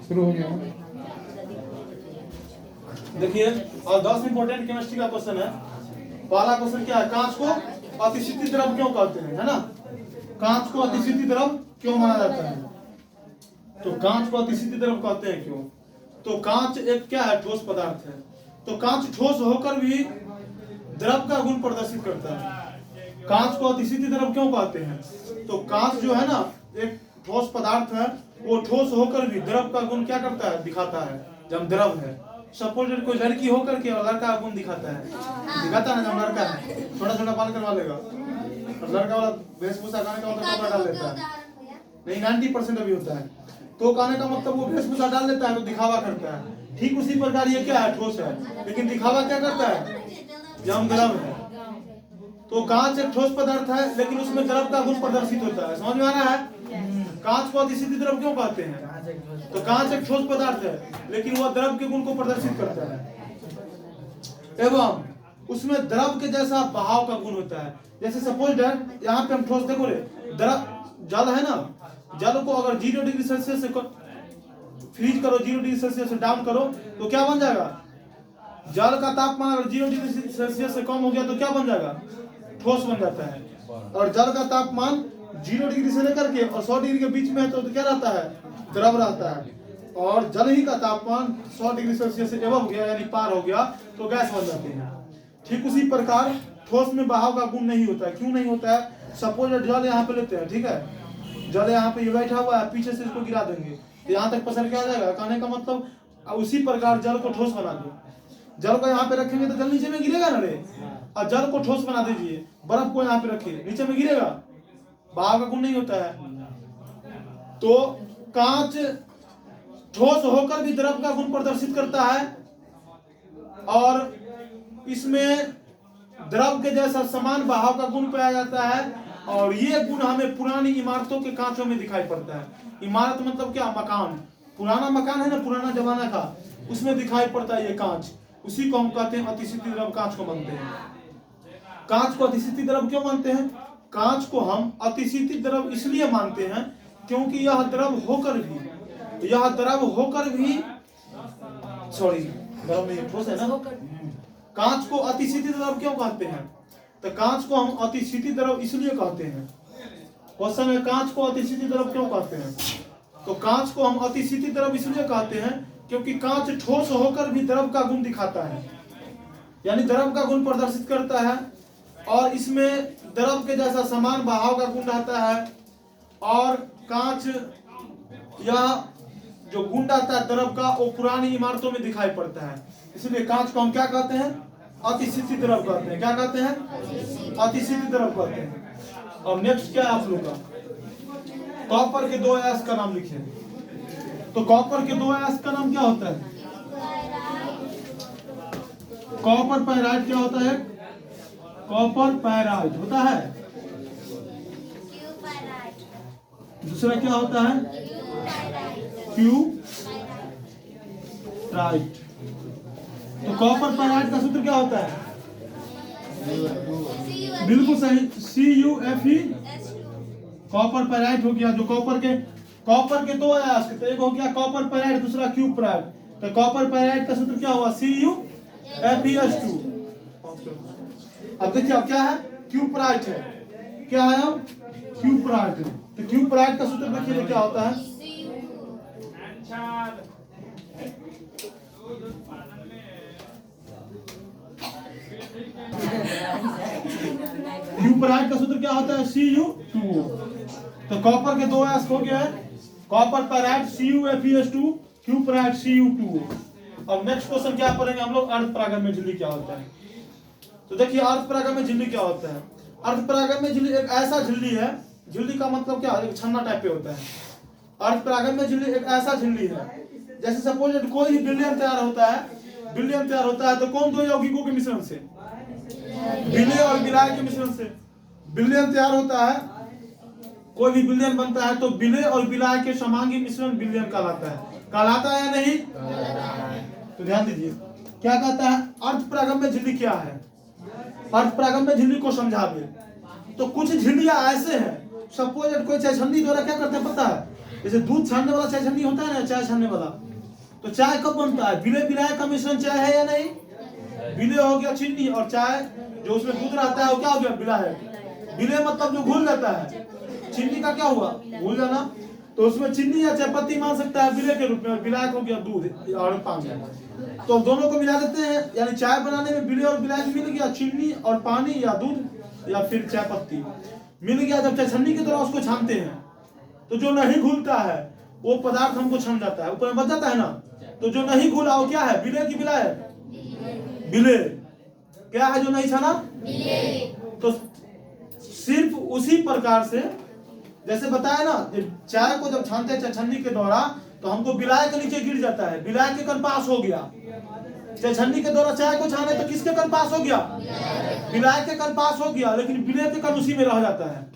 शुरू हो गया। देखिए, और 10 इंपोर्टेंट केमिस्ट्री का क्वेश्चन है। पहला क्वेश्चन क्या है, कांच को अतिशीतल द्रव क्यों कहते हैं, है ना। कांच को अतिशीतल द्रव क्यों माना जाता है, तो कांच को अतिशीतल द्रव कहते हैं क्यों, तो कांच एक क्या है, ठोस पदार्थ है। तो कांच ठोस होकर भी द्रव का गुण प्रदर्शित करता है। कांच को अतिशीतल द्रव क्यों कहते हैं, तो कांच जो है ना एक ठोस पदार्थ है, वो ठोस होकर भी द्रव का गुण क्या करता है, दिखाता है। जब द्रव है, सपोज कोई लड़की होकर के और लड़का का गुण दिखाता है, दिखाता है ना। जब लड़का है छोटा छोटा बाल करवा लेगा और लड़का वाला वेशभूषा कहने का मतलब कपड़ा डाल लेता है, नहीं 90% अभी होता है, तो कहने का मतलब वो वेशभूषा डाल लेता है तो दिखावा करता है। ठीक उसी प्रकार ये क्या है, ठोस है, लेकिन दिखावा क्या करता है, जब द्रव है। तो कांच एक ठोस पदार्थ है, लेकिन उसमें द्रव का गुण प्रदर्शित होता है। समझ में आ रहा है। कांच को अतिशीतल द्रव क्यों कहते हैं, तो कांच एक ठोस पदार्थ है, लेकिन वह द्रव के गुण को प्रदर्शित करता है एवं उसमें द्रव के जैसा बहाव का गुण होता है। जैसे सपोज यहाँ पे हम ठोस देखो रे, द्रव जल है ना, जल को अगर 0 डिग्री सेल्सियस से फ्रीज करो, 0 डिग्री सेल्सियस से डाउन करो तो क्या बन जाएगा, जल का तापमान अगर 0 डिग्री सेल्सियस से कम हो गया तो क्या बन जाएगा, ठोस बन जाता है। और जल का तापमान 0 डिग्री से लेकर के और 100 डिग्री के बीच में है तो क्या रहता है, द्रव रहता है। और जल ही का तापमान 100 डिग्री सेल्सियस से एबव हो गया यानी पार हो गया तो गैस बन जाती है। ठीक उसी प्रकार ठोस में बहाव का गुण नहीं होता है। क्यों नहीं होता है, सपोज जल यहाँ पे लेते हैं, ठीक है, जल यहाँ पे ये बैठा हुआ है, पीछे से इसको गिरा देंगे तो यहाँ तक पसर के आ जाएगा। कहने का मतलब उसी प्रकार जल को ठोस बना दो, जल को यहाँ पे रखेंगे तो जल नीचे में गिरेगा ना रे। और जल को ठोस बना दीजिए, बर्फ को यहाँ पे रखिए, नीचे में गिरेगा, बहाव का गुण नहीं होता है। तो कांच ठोस होकर भी द्रव का गुण प्रदर्शित करता है और इसमें द्रव के जैसा समान बहाव का गुण पाया जाता है। और ये गुण हमें पुरानी इमारतों के कांचों में दिखाई पड़ता है। इमारत मतलब क्या, मकान, पुराना मकान है ना, पुराना जमाना का, उसमें दिखाई पड़ता है ये कांच। उसी को हम कहते हैं अतिशीतल द्रव, कांच को मानते हैं। कांच को अतिशीतल द्रव क्यों मानते हैं, कांच को हम अतिशीतल द्रव इसलिए मानते हैं क्योंकि यह द्रव होकर भी सॉरी द्रव में ठोस है ना। कांच को अतिशीतल द्रव क्यों कहते हैं, तो कांच को हम अतिशीतल द्रव इसलिए कहते हैं। क्वेश्चन है कांच को अतिशीतल द्रव क्यों कहते हैं, तो कांच को हम अतिशीतल द्रव इसलिए कहते हैं क्योंकि कांच ठोस होकर भी द्रव का गुण दिखाता है, यानी द्रव का गुण प्रदर्शित करता है। और इसमें द्रव के जैसा समान बहाव का गुण रहता है। और कांच यह जो गुण रहता है द्रव का, वो पुरानी इमारतों में दिखाई पड़ता है। इसलिए कांच को हम क्या कहते हैं, अतिशीतल द्रव कहते हैं। क्या कहते हैं, अतिशीतल द्रव कहते हैं। और नेक्स्ट क्या है आप लोग का, कॉपर के 2 अयस्क का नाम लिखिए। तो कॉपर के 2 अयस्क का नाम क्या होता है, कॉपर पैराइट क्या होता है, कॉपर पैराइट होता है। दूसरा क्या होता है, क्यूराइट। तो कॉपर पैराइट का सूत्र क्या होता है, बिल्कुल सही, CuFe। कॉपर पैराइट हो गया। जो कॉपर के 2 अयस्क, तो एक हो गया कॉपर पैराइट, दूसरा क्यूराइट। तो कॉपर पैराइट का सूत्र क्या हुआ, CuFeS2। अब देखिए अब क्या है, क्यूराइट है, क्या है अब, क्यूराइट। तो क्यूराइट का सूत्र देखिए क्या होता है, क्यूराइट का सूत्र क्या होता है, Cu2। तो कॉपर के 2 अयस्क हो गया है, कॉपर पैराइट CuFeS2, क्यूराइट Cu2। अब नेक्स्ट क्वेश्चन क्या पढ़ेंगे हम लोग, अर्ध परागण में झिल्ली क्या होता है। तो देखिए अर्ध परागण में झिल्ली क्या होता है। अर्ध परागण में झिल्ली एक ऐसा झिल्ली है, झिल्ली का मतलब क्या, एक छन्ना टाइप पे होता है। अर्ध परागण में झिल्ली एक ऐसा झिल्ली है, जैसे सपोज कोई भी बिलियन तैयार होता है तो कौन 2 यौगिकों के मिश्रण से, विलय और विलाय के मिश्रण से बिलियन तैयार होता है। कोई भी बिलियन बनता है तो विलय और विलाय के समांगी मिश्रण बिलियन कहलाता है या नहीं, तो ध्यान दीजिए क्या कहता है, अर्ध परागण में झिल्ली क्या है। अर्ध परागण में झिल्ली को समझा दे तो कुछ झिल्लियां ऐसे हैं, सपोज कोई छन्नी द्वारा क्या करते हैं पता है, जैसे दूध छानने वाला चाय छन्नी होता है ना, चाय छानने वाला, तो चाय कब बनता है? विलय विलायक का मिश्रण चाय है या नहीं? विलय हो गया चीनी, और चाय जो उसमें दूध रहता है वो क्या हो गया? विलायक। विलय मतलब जो घुल जाता है, चीनी का क्या हुआ? घुल जाना। तो उसमें चीनी या चाय पत्ती मान सकता है विलय के रूप में, और विलायक हो गया दूध और पानी। तो दोनों को मिला देते हैं, यानी चाय बनाने में विलय और विलायक मिल गया, चीनी और पानी या दूध या फिर चाय पत्ती मिल गया। जब चाय छन्नी की तरह उसको छानते हैं तो जो नहीं घुलता है वो पदार्थ हमको छन जाता है, ऊपर में बच जाता है ना। तो जो नहीं घुला वो क्या है? विलय की विलायक? विलय। क्या है जो नहीं छना? तो सिर्फ उसी प्रकार से जैसे बताया ना, चाय को जब छानते हैं छन्नी के द्वारा तो हमको विलायक के नीचे गिर जाता है, विलायक के कण पास हो गया। छन्नी के द्वारा चाय को छाने तो किसके कण पास हो गया? विलायक के कण पास हो गया, लेकिन विलय के कण उसी में रह जाता है।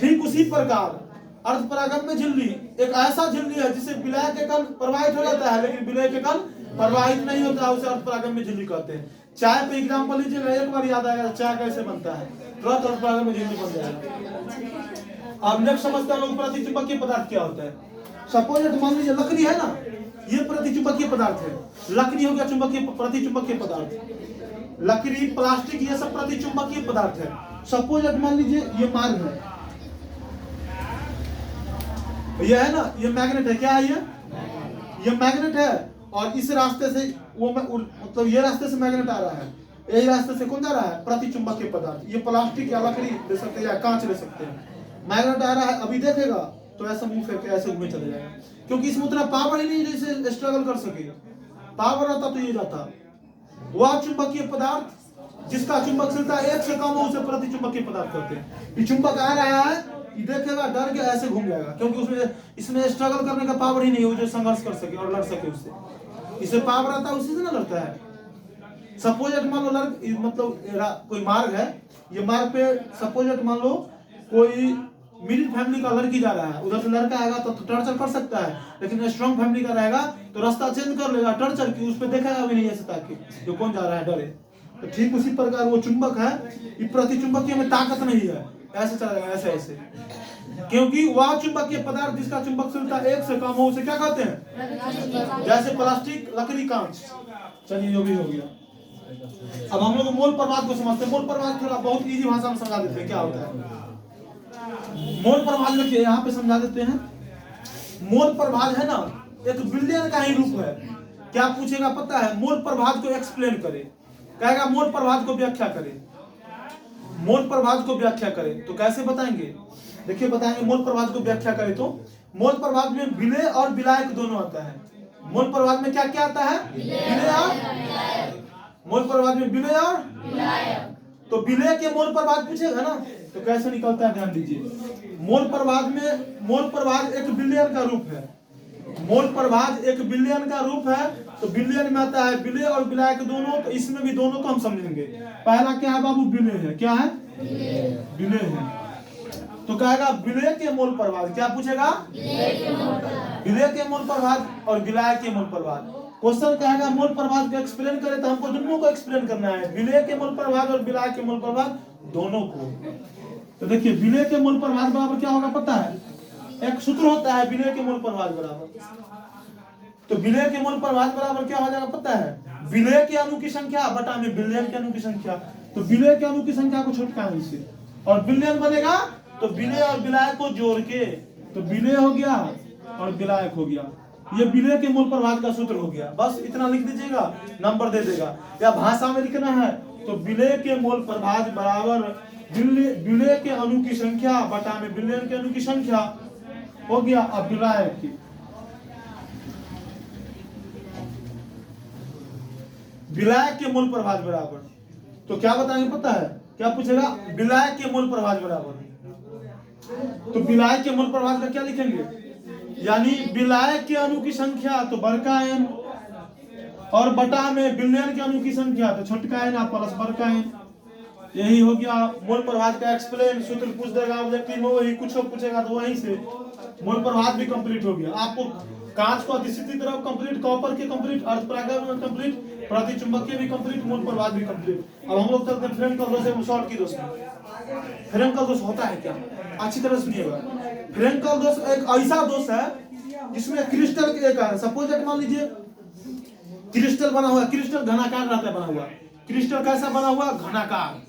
ठीक उसी प्रकार अर्धपरागम्य झिल्ली एक ऐसा झिल्ली है जिसे विलायक के कण प्रवाहित हो जाता है, लेकिन विलय के कण प्रवाहित नहीं होता है, उसे अर्धपरागम्य झिल्ली कहते हैं। चाय पे एग्जांपल लीजिएगा, एक बार याद आएगा चाय कैसे बनता है, तुरंत अर्धपरागम्य झिल्ली बन जाएगा। अब नेक्स्ट समझते हैं लोग प्रतिचुंबकीय पदार्थ क्या होता है। सपोज मान लीजिए लकड़ी है ना, ये प्रतिचुंबकीय पदार्थ है। लकड़ी हो गया चुंबकीय प्रतिचुंबकीय पदार्थ, लकड़ी प्लास्टिक ये सब प्रतिचुंबकीय पदार्थ है। सपोज मान लीजिए ये मार्ग है, ये है ना, ये मैग्नेट है। क्या है ये मैग्नेट है, और इस रास्ते से वो मतलब ये रास्ते से मैग्नेट आ रहा है, यही रास्ते से कौन जा रहा है? प्रतिचुंबकीय पदार्थ। ये प्लास्टिक या लकड़ी ले सकते हैं या कांच ले सकते हैं। मैग्नेट आ रहा है, अभी देखेगा तो ऐसा मुंह फेंक के ऐसे घूमे चले जाएगा, क्योंकि इसमें उतना पावर ही नहीं जैसे स्ट्रगल कर सके। पावर रहता तो ये जाता। वह चुंबकीय पदार्थ जिसका चुंबकशीलता 1 से कम हो उसे प्रतिचुंबकीय पदार्थ कहते हैं। ये चुंबक आ रहा है, देखेगा डर के ऐसे घूम जाएगा, क्योंकि उसमें इसमें स्ट्रगल करने का पावर ही नहीं है, वो जो संघर्ष कर सके और लड़ सके उससे। इसे पावर आता है, उसी से ना लड़ता है। सपोज मान लो मतलब कोई मार्ग है, ये मार्ग पे सपोज मान लो कोई मिडिल फैमिली का लड़की जा रहा है, उधर से लड़का आएगा तो टर्चर कर सकता है, लेकिन स्ट्रॉन्ग फैमिली का रहेगा तो रास्ता चेंज कर लेगा टर्चर की, उस पर देखेगा भी नहीं ऐसे ताकि जो कौन जा रहा है डरे। तो ठीक उसी प्रकार वो चुंबक है, ये प्रतिचुंबकीय में ताकत नहीं है, ऐसे चला जाएगा ऐसे ऐसे, क्योंकि वह चुंबकीय पदार्थ जिसका चुंबकशीलता 1 से कम हो उसे क्या कहते हैं? जैसे प्लास्टिक, लकड़ी, कांच। चलिए जो भी हो गया। अब हम लोग मोल प्रवाह को समझते हैं। मोल प्रवाह थोड़ा बहुत इजी भाषा में समझा देते हैं क्या होता है। मोल प्रवाह देखिए यहाँ पे समझा देते हैं। मोल प्रवाह है ना, एक बिलियन का ही रूप है। क्या पूछेगा पता है? मोल प्रवाह को एक्सप्लेन करे, कहेगा मोल प्रवाह को व्याख्या करे। मोल प्रवाह को व्याख्या करे तो कैसे बताएंगे? देखिए बताएंगे। मोल प्रवाह को व्याख्या करें तो मोल प्रवाह में विलय और विलायक दोनों आता है। मोल प्रवाह में क्या क्या आता है? विलय और मोल प्रवाह में विलय और तो विलय के मोल प्रवाह पूछेगा ना तो कैसे निकलता है, ध्यान दीजिए। मोल प्रवाह एक बिलियन का रूप है। मोल प्रवाह एक बिलियन का रूप है, तो बिलियन में आता है विलय और विलायक दोनों। तो इसमें भी दोनों को हम समझेंगे। पहला क्या है बाबू? विलय है। क्या है? विलय है। तो कहेगा विलय के मोल प्रवाह। क्या पूछेगा? विलय के मोल प्रवाह और विलायक के मोल प्रवाह। क्वेश्चन कहेगा मोल प्रवाह को एक्सप्लेन करे, तो हमको दोनों को एक्सप्लेन करना है, विलय के मोल प्रवाह और विलायक के मोल प्रवाह दोनों को। तो देखिए विलय के मोल प्रवाह बराबर क्या होगा पता है? एक सूत्र होता है विलय के मोल प्रवाह बराबर। तो विलय के मोल प्रवाह बराबर क्या हो जाएगा पता है? विलय के अणु की संख्या बटा में बिलियन के अणु की संख्या। तो विलय के अणु की संख्या को छुटकाएं इससे, और बिलियन बनेगा तो विलय और विलायक को जोड़ के, तो विलय हो गया और विलायक हो गया। ये विलय के मोल प्रवाह का सूत्र हो गया। बस इतना लिख दीजिएगा, नंबर दे देगा। या भाषा में लिखना है तो विलय के मोल प्रवाह बराबर विलय के अणु की संख्या बटा में बिलियन के अणु की संख्या हो गया। अब विलायक की विलायक के मोल प्रवाह बराबर, तो क्या बताएंगे पता है? क्या पूछेगा? विलायक के मोल प्रवाह बराबर। तो विलायक के मोल प्रवाह का क्या लिखेंगे? यानी विलायक के अणु की संख्या तो बड़का एन, और बटा में बिलियन के अणु की संख्या तो छोटका एन प्लस बड़का एन। यही हो गया मोल प्रवाह का एक्सप्लेन। सूत्र पूछ देगा ऑब्जेक्टिव में, वही कुछ पूछेगा तो वहीं से मोल प्रवाह भी कंप्लीट हो गया। आपको कांच को अतिसिद्धि तरफ कंप्लीट, कॉपर के कंप्लीट, अर्धपरागम्य कंप्लीट, प्रतिचुंबकीय भी कंप्लीट, मोल प्रवाह भी कंप्लीट। अब हम लोग चलते हैं फ्रेंकल दोष एवं शॉर्ट की दोष में। फ्रेंकल दोष होता है क्या? अच्छी तरह सुनिएगा। फ्रेंकल दोष एक ऐसा दोष है जिसमें क्रिस्टल के एक आयन, सपोज दैट मान लीजिए क्रिस्टल बना हुआ, क्रिस्टल घनाकार रहता है बना हुआ, क्रिस्टल कैसा बना हुआ? घनाकार।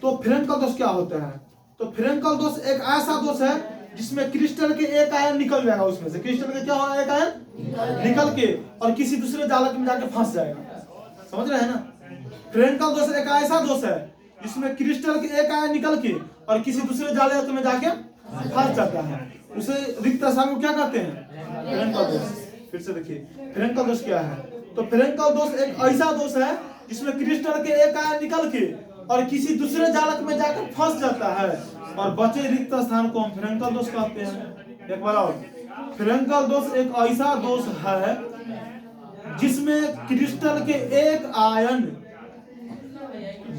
तो फ्रेंकल दोष क्या होता है? तो फ्रेंकल दोष एक ऐसा दोष है जिसमें क्रिस्टल के एक आयन निकल जाएगा, उसमें से क्रिस्टल के क्या होगा? एक आयन निकल के और किसी दूसरे जालक में जाके फंस जाएगा। समझ रहे हैं ना? फ्रेंकल दोष एक ऐसा दोष है जिसमें क्रिस्टल के एक आयन निकल के और किसी दूसरे जालक में जाके फंस जाता है, उसे रिक्त स्थान को क्या कहते हैं? फ्रेंकल दोष। फिर से देखिए फ्रेंकल दोष क्या है? तो फ्रेंकल दोष एक ऐसा दोष है जिसमें क्रिस्टल के एक आयन निकल के और किसी दूसरे जालक में जाकर फंस जाता है और बचे रिक्त स्थान को हम फ्रेंकल दोष कहते हैं। एक बार और, फ्रेंकल दोष एक ऐसा दोष है जिसमें क्रिस्टल के एक आयन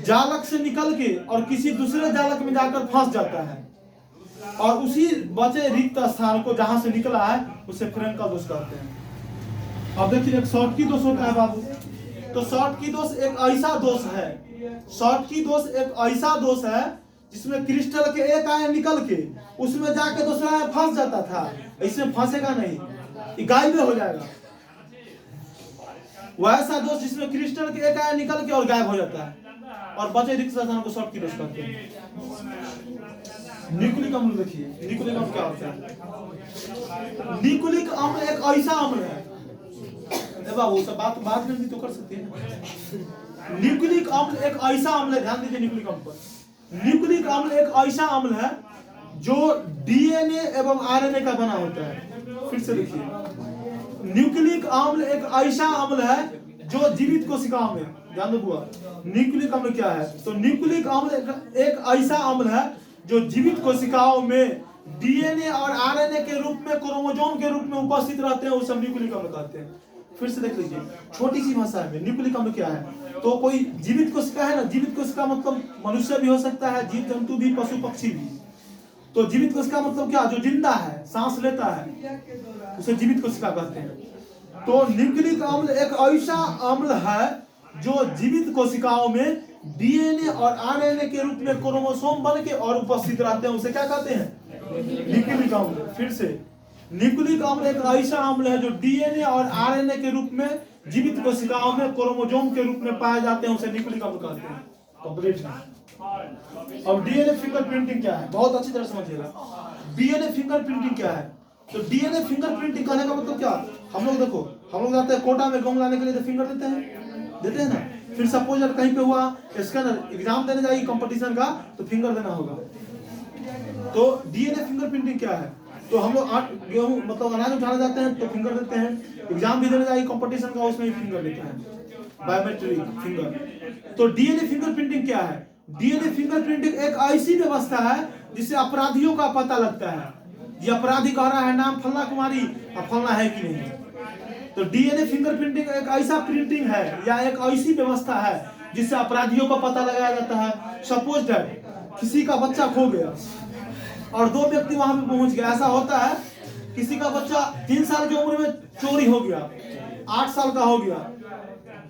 जालक से निकल के और किसी दूसरे जालक में जाकर फंस जाता है और उसी बचे रिक्त स्थान को जहां से निकला है उसे फ्रेंकल दोष कहते हैं। अब देखिए एक शॉर्टकी दोष होता है बाबू। तो शॉर्टकी दोष एक ऐसा दोष है, शॉर्टकी दोष एक ऐसा दोष है जिसमें क्रिस्टल के एक आयन निकल के उसमें जाके दूसरा आयन फंस जाता था, इसमें फंसेगा नहीं, ये गायब हो जाएगा। वैसा दोष जिसमें क्रिस्टल के एक आयन निकल के और गायब हो जाता है और बचे रिक्त स्थान को शॉर्टकी दोष कहते हैं। न्यूक्लिक अम्ल देखिए, न्यूक्लिक अम्ल क्या होता है? न्यूक्लिक अम्ल एक ऐसा अम्ल है, बाबू सब बात करनी तो कर सकते हैं। न्यूक्लिक अम्ल एक ऐसा अम्ल है, ध्यान दीजिए न्यूक्लिक अम्ल पर। न्यूक्लिक अम्ल एक ऐसा अम्ल है जो डीएनए एवं आरएनए का बना होता है। फिर से देखिए, न्यूक्लिक अम्ल एक ऐसा अम्ल है जो जीवित कोशिकाओं में, ध्यान दो बुआ, न्यूक्लिक अम्ल क्या है? तो न्यूक्लिक अम्ल एक ऐसा अम्ल है जो जीवित कोशिकाओं में डीएनए और आरएनए के रूप में, क्रोमोसोम के रूप में उपस्थित रहते हैं, उसे न्यूक्लिक अम्ल कहते हैं। फिर से देख लीजिए छोटी सी भाषा में न्यूक्लिक अम्ल क्या है? तो कोई जीवित कोशिका है ना, जीवित कोशिका मतलब मनुष्य भी हो सकता है, जीव जंतु भी, पशु पक्षी भी। तो जीवित कोशिका मतलब क्या? जो जिंदा है, सांस लेता है, उसे जीवित कोशिका कहते हैं। तो न्यूक्लिक अम्ल एक ऐसा अम्ल है जो जीवित कोशिकाओं में डीएनए और आरएनए के रूप में क्रोमोसोम बन के और उपस्थित रहते हैं, उसे क्या कहते हैं? न्यूक्लिक अम्ल। फिर से न्यूक्लिक अम्ल एक ऐसा अम्ल है जो डीएनए और आरएनए के रूप में जीवित कोशिकाओं में क्रोमोसोम के रूप में पाए जाते हैं, उसे न्यूक्लिक अम्ल कहते हैं। कंप्लीट है। अब डीएनए फिंगरप्रिंटिंग क्या है? बहुत अच्छी तरह समझिएगा। डीएनए फिंगरप्रिंटिंग क्या है? तो डीएनए फिंगरप्रिंटिंग कहने का मतलब क्या? हम लोग देखो, हम लोग जाते हैं कोटा में गेहूं लाने के लिए तो फिंगर देते हैं ना। फिर सपोज अगर कहीं पे हुआ स्कैनर, एग्जाम देने जाएगी कंपटीशन का, तो फिंगर देना होगा। तो डीएनए फिंगरप्रिंटिंग क्या है? तो हम लोग गेहूं मतलब अनाज उठाने जाते हैं तो फिंगर देते हैं, एग्जाम भी देने जाएगी कंपटीशन का, उसमें भी फिंगर देते हैं, बायोमेट्रिक फिंगर। तो डीएनए फिंगरप्रिंटिंग क्या है? डीएनए फिंगरप्रिंटिंग एक ऐसी व्यवस्था है जिससे अपराधियों का पता लगता है, ये अपराधी कह रहा है नाम फलना कुमारी, अब फलना है कि नहीं। तो डीएनए फिंगरप्रिंटिंग एक ऐसा प्रिंटिंग है या एक ऐसी व्यवस्था है जिससे अपराधियों का पता लगाया जाता है। सपोज दैट किसी का बच्चा खो गया और दो व्यक्ति वहां पे पहुंच गए। ऐसा होता है किसी का बच्चा 3 साल की उम्र में चोरी हो गया, 8 साल का हो गया,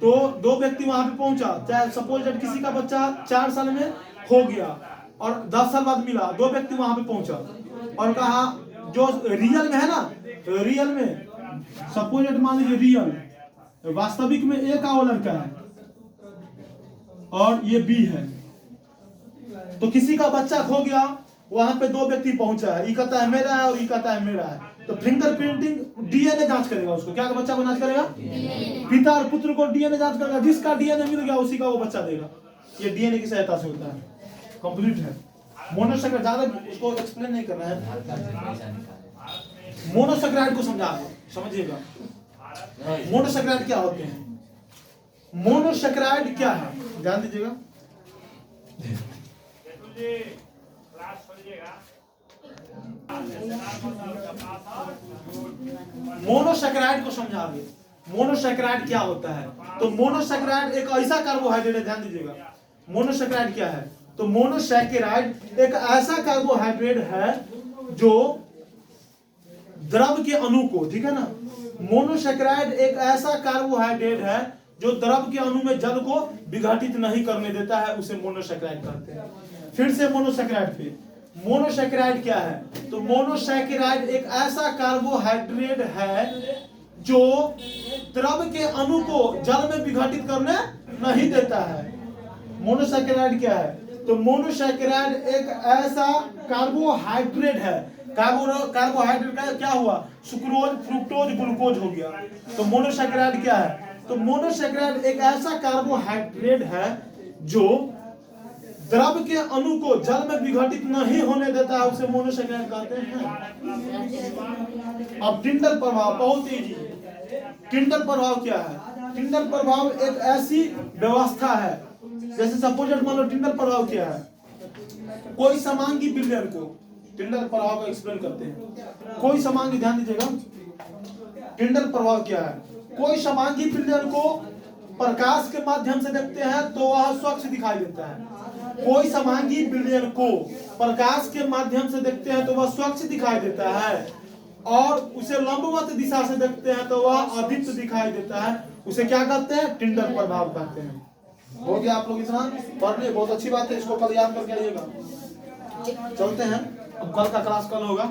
तो दो व्यक्ति वहां पे पहुंचा। चाहे सपोज दैट किसी का बच्चा 4 साल में हो गया और 10 साल बाद मिला, दो व्यक्ति वहां पे पहुंचा और कहा जो रियल में है ना, रियल में सपोज दैट मान लीजिए रियल वास्तविक में ए का वो लड़का है और ये बी है। तो किसी का बच्चा खो गया, वहां पे दो व्यक्ति पहुंचा है, ये कहता है मेरा है और ये कहता है मेरा है। तो फिंगरप्रिंटिंग डीएनए जांच करेगा, उसको क्या बच्चा को जांच करेगा? पिता और पुत्र को डीएनए जांच करेगा, जिसका डीएनए मिल गया उसी का वो बच्चा देगा। ये डीएनए की सहायता से होता है। कंप्लीट है। मोनोसैकेराइड ज्यादा उसको एक्सप्लेन नहीं करना है, मोनोसैकेराइड को समझिएगा। मोनोसैकेराइड क्या होते हैं? मोनोसैकेराइड क्या है ध्यान दीजिएगा। मोनोसैकेराइड को समझा दे। मोनोसैकेराइड क्या होता है? तो मोनोसैकेराइड एक ऐसा कार्बोहाइड्रेट है, ध्यान दीजिएगा। मोनोसैकेराइड क्या है? तो मोनोसैकेराइड एक ऐसा कार्बोहाइड्रेट है जो द्रव के अणु को, ठीक है ना, मोनोसैकेराइड एक ऐसा कार्बोहाइड्रेट है जो द्रव के अणु में जल को विघटित नहीं करने देता है, उसे मोनोसैकेराइड कहते हैं। फिर से मोनोसैकेराइड पे, मोनोसैकेराइड क्या है? तो मोनोसैकेराइड एक ऐसा कार्बोहाइड्रेट है जो द्रव के अणु को जल में विघटित करने नहीं देता है। मोनोसैकेराइड क्या है? तो मोनोसैकेराइड एक ऐसा कार्बोहाइड्रेट है, कार्बोहाइड्रेट का क्या हुआ? सुक्रोज, फ्रुक्टोज, ग्लूकोज हो गया। तो मोनोसैकेराइड क्या है? तो मोनोसैकेराइड एक ऐसा कार्बोहाइड्रेट है जो द्रव के अणु को जल में विघटित नहीं होने देता है, उसे मोनोसैकेराइड कहते हैं। अब टिंडल प्रभाव बहुत इजी। टिंडल प्रभाव क्या है? टिंडल प्रभाव एक ऐसी व्यवस्था है, जैसे सपोज मान लो टिंडल प्रभाव क्या है? कोई समांगी विलयन को, टिंडल प्रभाव का एक्सप्लेन करते हैं। कोई समांगी, ध्यान दीजिएगा, टिंडल प्रभाव क्या है? कोई समांगी विलयन को प्रकाश के माध्यम से देखते हैं तो वह स्वच्छ दिखाई देता है। कोई समांगी विलयन को प्रकाश के माध्यम से देखते हैं तो वह स्वच्छ दिखाई देता है, और उसे लंबवत दिशा से देखते हैं तो वह अदीप्त दिखाई देता है। उसे क्या कहते हैं? टिंडल प्रभाव कहते हैं। हो गया आप लोग इतना पढ़ लिए, बहुत अच्छी बात है, इसको कल याद करके आइएगा। चलते हैं, अब कल का क्लास कल होगा।